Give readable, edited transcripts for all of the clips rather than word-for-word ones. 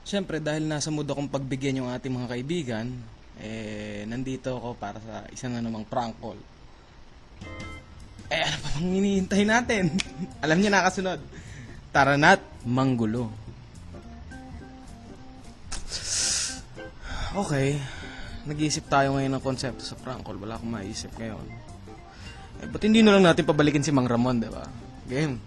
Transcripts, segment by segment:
Siyempre, dahil nasa mood akong pagbigyan yung ating mga kaibigan, nandito ako para sa isang namang prank call. Ano pa bang hinihintay natin? Alam niyo na kasunod. Tara na't manggulo. Okay, nag-iisip tayo ngayon ng konsepto sa prank call. Wala akong maisip ngayon. Ba't hindi na lang natin pabalikin si Mang Ramon, diba? Game.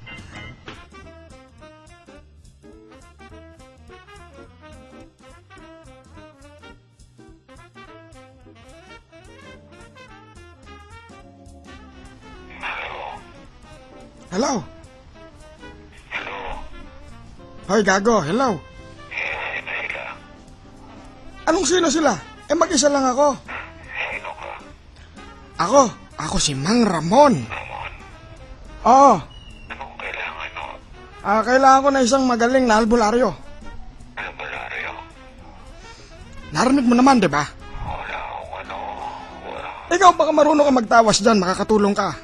Hello? Hoy, gago, hello? Anong sino sila? Mag-isa lang ako. Sino ka? Ako si Mang Ramon. Oo. Anong kailangan mo? Kailangan ko na isang magaling na albularyo. Albularyo? Narinig mo naman, di ba? Wala akong wala. Ikaw baka marunong ka magtawas dyan, makakatulong ka.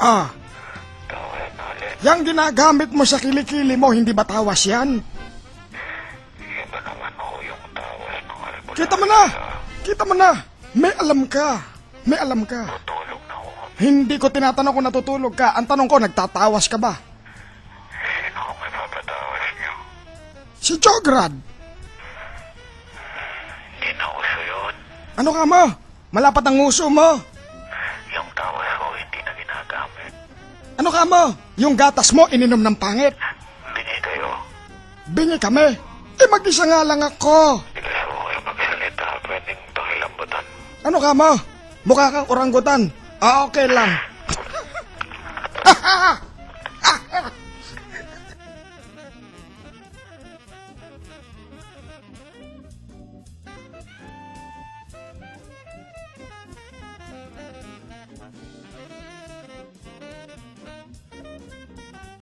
Tawag ulit. Yang ginagamit mo sa kilikili mo, hindi ba tawas yan? Iba naman ho yung tawas ng albularyo. Kita mo na. May alam ka. Tutulog na ho. Hindi ko tinatanong kung natutulog ka. Ang tanong ko, nagtatawas ka ba? Sino ang may papatawas niyo? Si Jograd. Hindi na uso yun. Ano ka mo? Malapat ang nguso mo. Yung tawas ko hindi na ginagamit. Ano ka mo? Yung gatas mo, ininom ng pangit. Bingi kayo. Bingi kami. Mag-isa nga lang ako. Hindi kayo kayo magsalita. Pwedeng pakilambutan. Ano ka mo? Mukha kang orangutan. Okay lang.